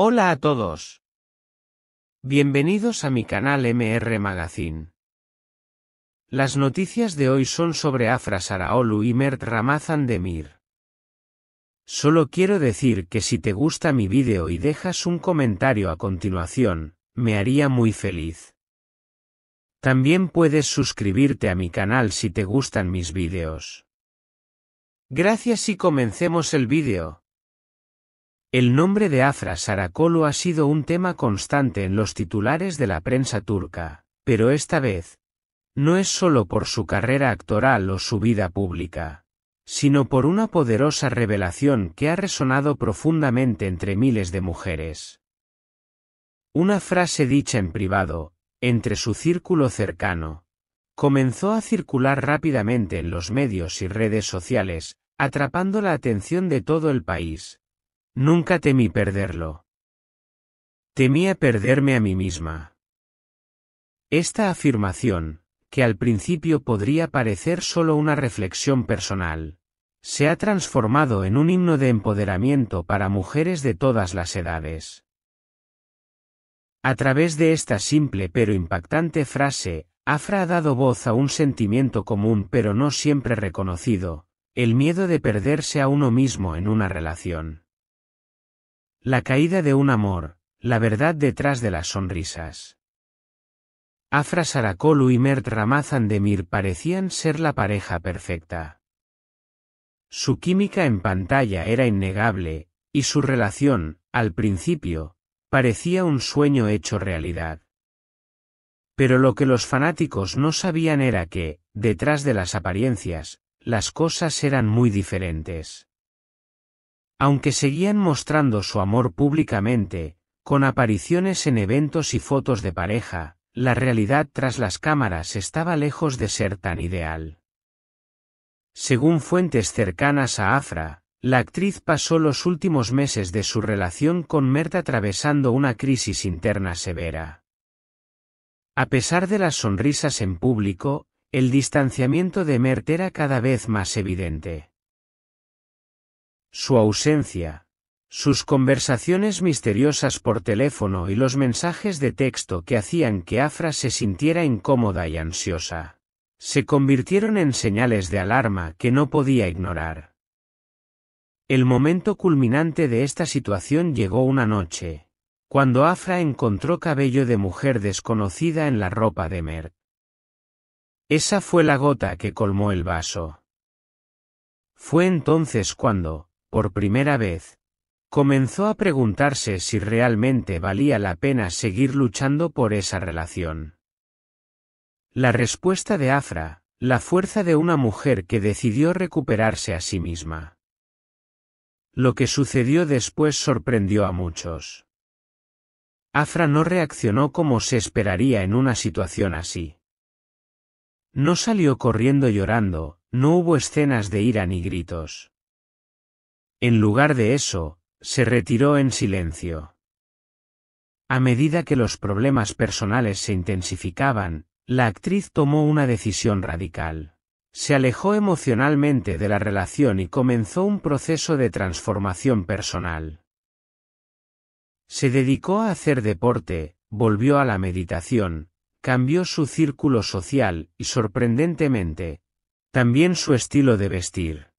Hola a todos. Bienvenidos a mi canal MR Magazine. Las noticias de hoy son sobre Afra Saraaolu y Mert Ramazan Demir. Solo quiero decir que si te gusta mi vídeo y dejas un comentario a continuación, me haría muy feliz. También puedes suscribirte a mi canal si te gustan mis vídeos. Gracias y comencemos el vídeo. El nombre de Afra Saraaolu ha sido un tema constante en los titulares de la prensa turca, pero esta vez, no es solo por su carrera actoral o su vida pública, sino por una poderosa revelación que ha resonado profundamente entre miles de mujeres. Una frase dicha en privado, entre su círculo cercano, comenzó a circular rápidamente en los medios y redes sociales, atrapando la atención de todo el país. Nunca temí perderlo. Temía perderme a mí misma. Esta afirmación, que al principio podría parecer solo una reflexión personal, se ha transformado en un himno de empoderamiento para mujeres de todas las edades. A través de esta simple pero impactante frase, Afra ha dado voz a un sentimiento común pero no siempre reconocido, el miedo de perderse a uno mismo en una relación. La caída de un amor, la verdad detrás de las sonrisas. Afra Saraaolu y Mert Ramazan Demir parecían ser la pareja perfecta. Su química en pantalla era innegable, y su relación, al principio, parecía un sueño hecho realidad. Pero lo que los fanáticos no sabían era que, detrás de las apariencias, las cosas eran muy diferentes. Aunque seguían mostrando su amor públicamente, con apariciones en eventos y fotos de pareja, la realidad tras las cámaras estaba lejos de ser tan ideal. Según fuentes cercanas a Afra, la actriz pasó los últimos meses de su relación con Mert atravesando una crisis interna severa. A pesar de las sonrisas en público, el distanciamiento de Mert era cada vez más evidente. Su ausencia, sus conversaciones misteriosas por teléfono y los mensajes de texto que hacían que Afra se sintiera incómoda y ansiosa, se convirtieron en señales de alarma que no podía ignorar. El momento culminante de esta situación llegó una noche, cuando Afra encontró cabello de mujer desconocida en la ropa de Mert. Esa fue la gota que colmó el vaso. Fue entonces cuando, por primera vez, comenzó a preguntarse si realmente valía la pena seguir luchando por esa relación. La respuesta de Afra, la fuerza de una mujer que decidió recuperarse a sí misma. Lo que sucedió después sorprendió a muchos. Afra no reaccionó como se esperaría en una situación así. No salió corriendo llorando, no hubo escenas de ira ni gritos. En lugar de eso, se retiró en silencio. A medida que los problemas personales se intensificaban, la actriz tomó una decisión radical. Se alejó emocionalmente de la relación y comenzó un proceso de transformación personal. Se dedicó a hacer deporte, volvió a la meditación, cambió su círculo social y, sorprendentemente, también su estilo de vestir.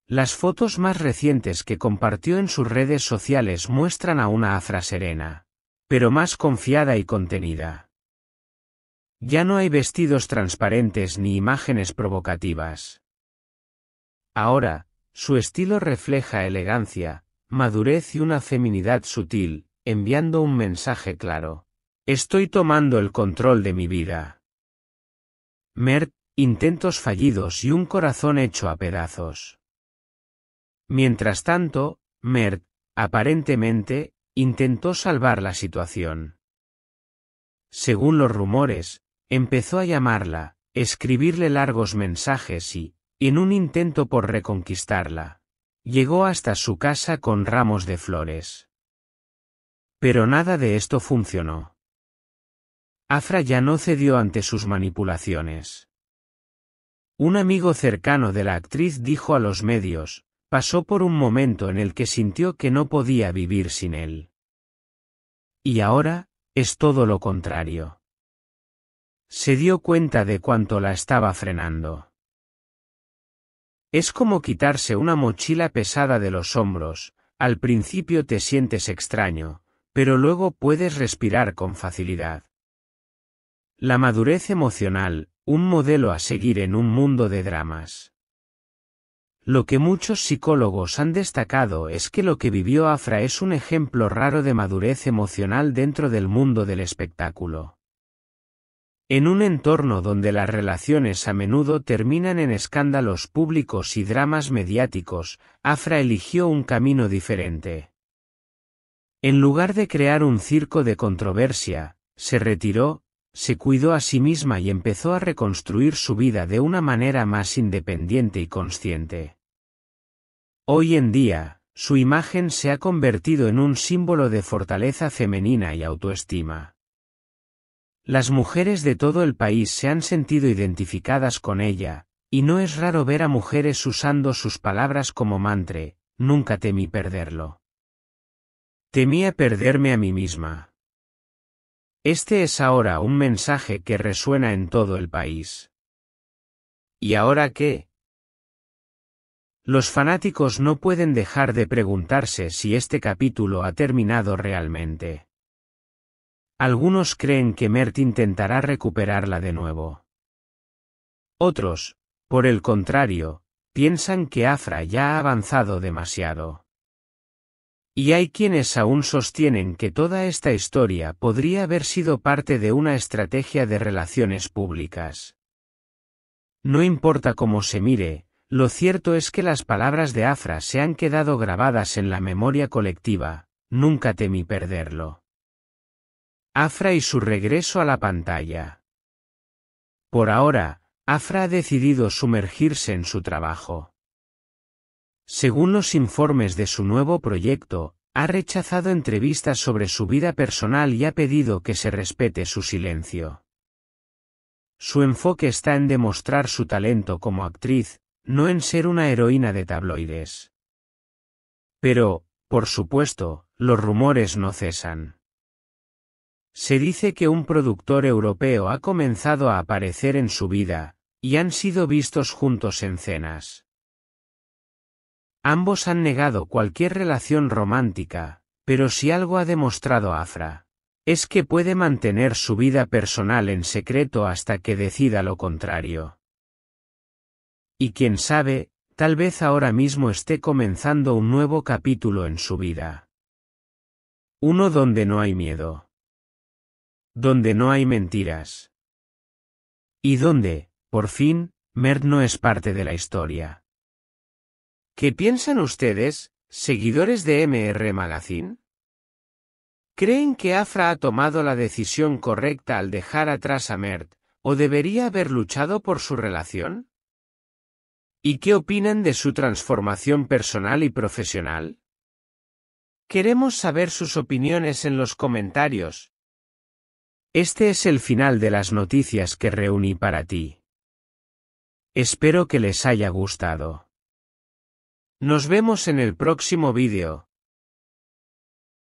Las fotos más recientes que compartió en sus redes sociales muestran a una Afra serena, pero más confiada y contenida. Ya no hay vestidos transparentes ni imágenes provocativas. Ahora, su estilo refleja elegancia, madurez y una feminidad sutil, enviando un mensaje claro. Estoy tomando el control de mi vida. Mert, intentos fallidos y un corazón hecho a pedazos. Mientras tanto, Mert, aparentemente, intentó salvar la situación. Según los rumores, empezó a llamarla, escribirle largos mensajes y, en un intento por reconquistarla, llegó hasta su casa con ramos de flores. Pero nada de esto funcionó. Afra ya no cedió ante sus manipulaciones. Un amigo cercano de la actriz dijo a los medios, Pasó por un momento en el que sintió que no podía vivir sin él. Y ahora, es todo lo contrario. Se dio cuenta de cuánto la estaba frenando. Es como quitarse una mochila pesada de los hombros. Al principio te sientes extraño, pero luego puedes respirar con facilidad. La madurez emocional, un modelo a seguir en un mundo de dramas. Lo que muchos psicólogos han destacado es que lo que vivió Afra es un ejemplo raro de madurez emocional dentro del mundo del espectáculo. En un entorno donde las relaciones a menudo terminan en escándalos públicos y dramas mediáticos, Afra eligió un camino diferente. En lugar de crear un circo de controversia, se retiró, se cuidó a sí misma y empezó a reconstruir su vida de una manera más independiente y consciente. Hoy en día, su imagen se ha convertido en un símbolo de fortaleza femenina y autoestima. Las mujeres de todo el país se han sentido identificadas con ella, y no es raro ver a mujeres usando sus palabras como mantra: nunca temí perderlo. Temía perderme a mí misma. Este es ahora un mensaje que resuena en todo el país. ¿Y ahora qué? Los fanáticos no pueden dejar de preguntarse si este capítulo ha terminado realmente. Algunos creen que Mert intentará recuperarla de nuevo. Otros, por el contrario, piensan que Afra ya ha avanzado demasiado. Y hay quienes aún sostienen que toda esta historia podría haber sido parte de una estrategia de relaciones públicas. No importa cómo se mire, lo cierto es que las palabras de Afra se han quedado grabadas en la memoria colectiva: nunca temí perderlo. Afra y su regreso a la pantalla. Por ahora, Afra ha decidido sumergirse en su trabajo. Según los informes de su nuevo proyecto, ha rechazado entrevistas sobre su vida personal y ha pedido que se respete su silencio. Su enfoque está en demostrar su talento como actriz, no en ser una heroína de tabloides. Pero, por supuesto, los rumores no cesan. Se dice que un productor europeo ha comenzado a aparecer en su vida, y han sido vistos juntos en cenas. Ambos han negado cualquier relación romántica, pero si algo ha demostrado Afra, es que puede mantener su vida personal en secreto hasta que decida lo contrario. Y quién sabe, tal vez ahora mismo esté comenzando un nuevo capítulo en su vida. Uno donde no hay miedo. Donde no hay mentiras. Y donde, por fin, Mert no es parte de la historia. ¿Qué piensan ustedes, seguidores de MR Magazine? ¿Creen que Afra ha tomado la decisión correcta al dejar atrás a Mert, o debería haber luchado por su relación? ¿Y qué opinan de su transformación personal y profesional? Queremos saber sus opiniones en los comentarios. Este es el final de las noticias que reuní para ti. Espero que les haya gustado. Nos vemos en el próximo vídeo.